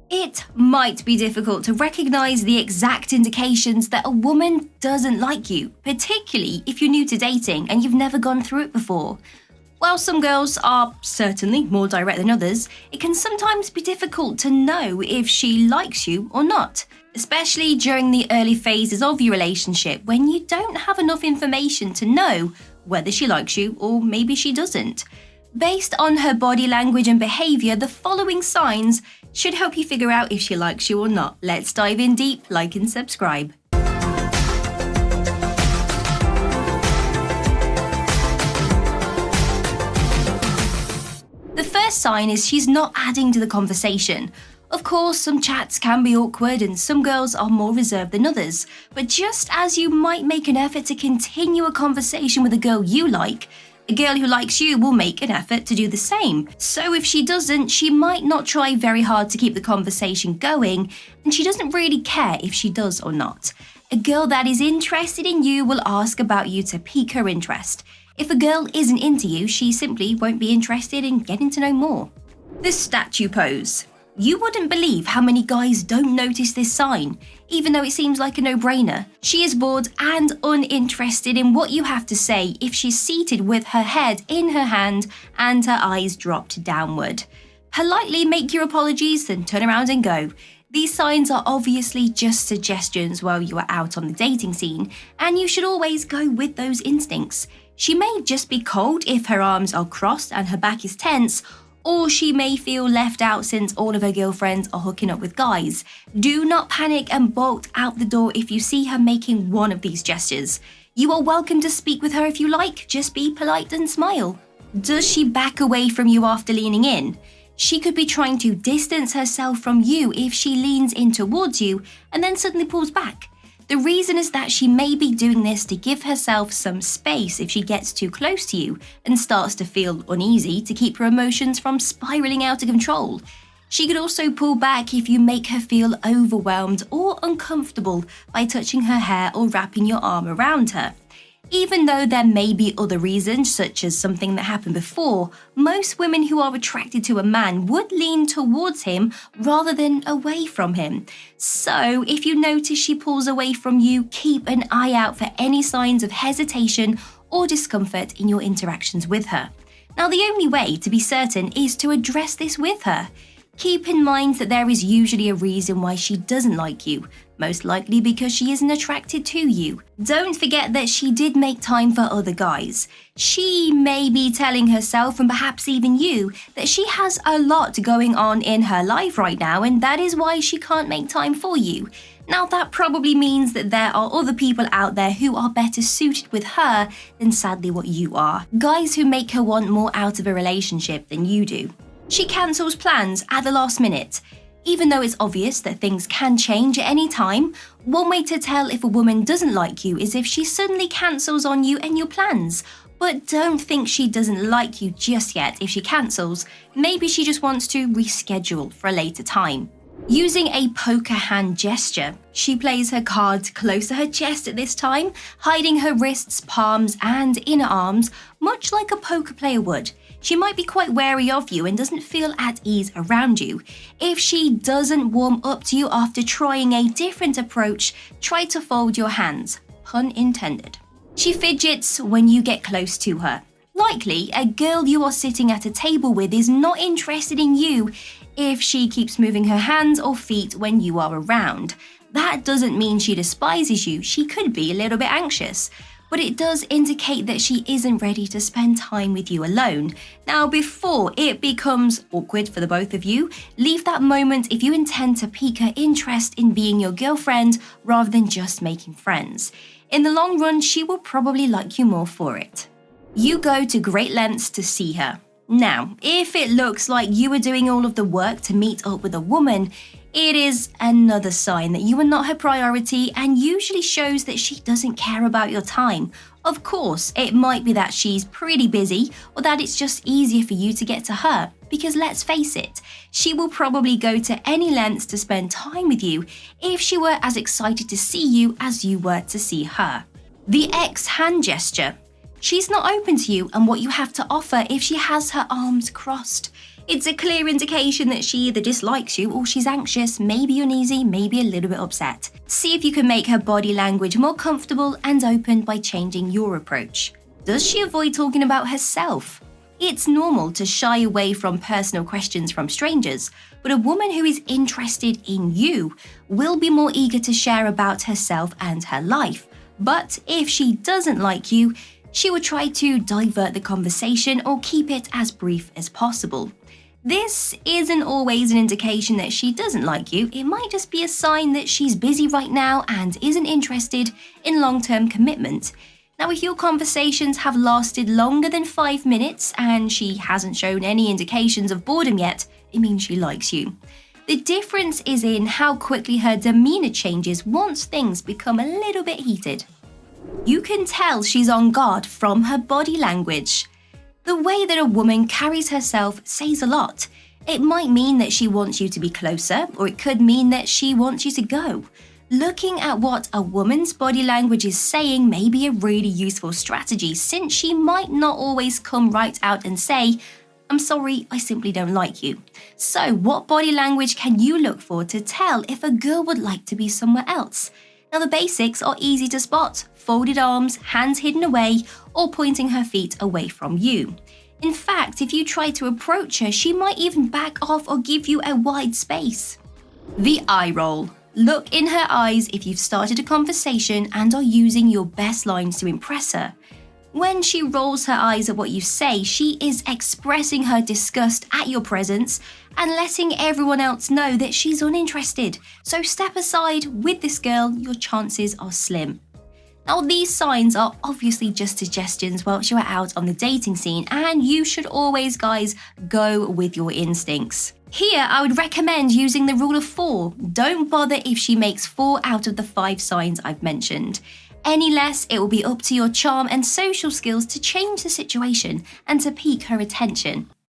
It might be difficult to recognize the exact indications that a woman doesn't like you, particularly if you're new to dating and you've never gone through it before. While some girls are certainly more direct than others, it can sometimes be difficult to know if she likes you or not, especially during the early phases of your relationship when you don't have enough information to know whether she likes you or maybe she doesn't. Based on her body language and behavior, the following signs should help you figure out if she likes you or not. Let's dive in deep, like and subscribe. The first sign is she's not adding to the conversation. Of course, some chats can be awkward and some girls are more reserved than others, but just as you might make an effort to continue a conversation with a girl you like, a girl who likes you will make an effort to do the same. So if she doesn't, she might not try very hard to keep the conversation going, and she doesn't really care if she does or not. A girl that is interested in you will ask about you to pique her interest. If a girl isn't into you, she simply won't be interested in getting to know more. The statue pose. You wouldn't believe how many guys don't notice this sign, even though it seems like a no-brainer. She is bored and uninterested in what you have to say if she's seated with her head in her hand and her eyes dropped downward. Politely make your apologies, then turn around and go. These signs are obviously just suggestions while you are out on the dating scene, and you should always go with those instincts. She may just be cold if her arms are crossed and her back is tense, or she may feel left out since all of her girlfriends are hooking up with guys. Do not panic and bolt out the door if you see her making one of these gestures. You are welcome to speak with her if you like, just be polite and smile. Does she back away from you after leaning in? She could be trying to distance herself from you if she leans in towards you and then suddenly pulls back. The reason is that she may be doing this to give herself some space if she gets too close to you and starts to feel uneasy to keep her emotions from spiraling out of control. She could also pull back if you make her feel overwhelmed or uncomfortable by touching her hair or wrapping your arm around her. Even though there may be other reasons, such as something that happened before, most women who are attracted to a man would lean towards him rather than away from him. So, if you notice she pulls away from you, keep an eye out for any signs of hesitation or discomfort in your interactions with her. Now, the only way to be certain is to address this with her. Keep in mind that there is usually a reason why she doesn't like you, most likely because she isn't attracted to you. Don't forget that she did make time for other guys. She may be telling herself, and perhaps even you, that she has a lot going on in her life right now, and that is why she can't make time for you. Now, that probably means that there are other people out there who are better suited with her than sadly what you are. Guys who make her want more out of a relationship than you do. She cancels plans at the last minute. Even though it's obvious that things can change at any time, one way to tell if a woman doesn't like you is if she suddenly cancels on you and your plans. But don't think she doesn't like you just yet if she cancels. Maybe she just wants to reschedule for a later time. Using a poker hand gesture, she plays her cards close to her chest at this time, hiding her wrists, palms, and inner arms, much like a poker player would. She might be quite wary of you and doesn't feel at ease around you. If she doesn't warm up to you after trying a different approach, try to fold your hands, pun intended. She fidgets when you get close to her. Likely, a girl you are sitting at a table with is not interested in you if she keeps moving her hands or feet when you are around. That doesn't mean she despises you, she could be a little bit anxious. But it does indicate that she isn't ready to spend time with you alone. Now, before it becomes awkward for the both of you, leave that moment if you intend to pique her interest in being your girlfriend rather than just making friends. In the long run, she will probably like you more for it. You go to great lengths to see her. Now, if it looks like you are doing all of the work to meet up with a woman, it is another sign that you are not her priority and usually shows that she doesn't care about your time. Of course, it might be that she's pretty busy or that it's just easier for you to get to her. Because let's face it, she will probably go to any lengths to spend time with you if she were as excited to see you as you were to see her. The X hand gesture. She's not open to you and what you have to offer if she has her arms crossed. It's a clear indication that she either dislikes you or she's anxious, maybe uneasy, maybe a little bit upset. See if you can make her body language more comfortable and open by changing your approach. Does she avoid talking about herself? It's normal to shy away from personal questions from strangers, but a woman who is interested in you will be more eager to share about herself and her life. But if she doesn't like you, she will try to divert the conversation or keep it as brief as possible. This isn't always an indication that she doesn't like you. It might just be a sign that she's busy right now and isn't interested in long-term commitment. Now, if your conversations have lasted longer than 5 minutes and she hasn't shown any indications of boredom yet, it means she likes you. The difference is in how quickly her demeanor changes once things become a little bit heated. You can tell she's on guard from her body language. The way that a woman carries herself says a lot. It might mean that she wants you to be closer, or it could mean that she wants you to go. Looking at what a woman's body language is saying may be a really useful strategy, since she might not always come right out and say, "I'm sorry, I simply don't like you." So, what body language can you look for to tell if a girl would like to be somewhere else? Now, the basics are easy to spot: folded arms, hands hidden away, or pointing her feet away from you. In fact, if you try to approach her, she might even back off or give you a wide space. The eye roll. Look in her eyes if you've started a conversation and are using your best lines to impress her. When she rolls her eyes at what you say, she is expressing her disgust at your presence and letting everyone else know that she's uninterested. So step aside. With this girl, your chances are slim. Now, these signs are obviously just suggestions whilst you are out on the dating scene, and you should always, guys, go with your instincts. Here, I would recommend using the rule of 4. Don't bother if she makes 4 out of the 5 signs I've mentioned. Any less, it will be up to your charm and social skills to change the situation and to pique her attention.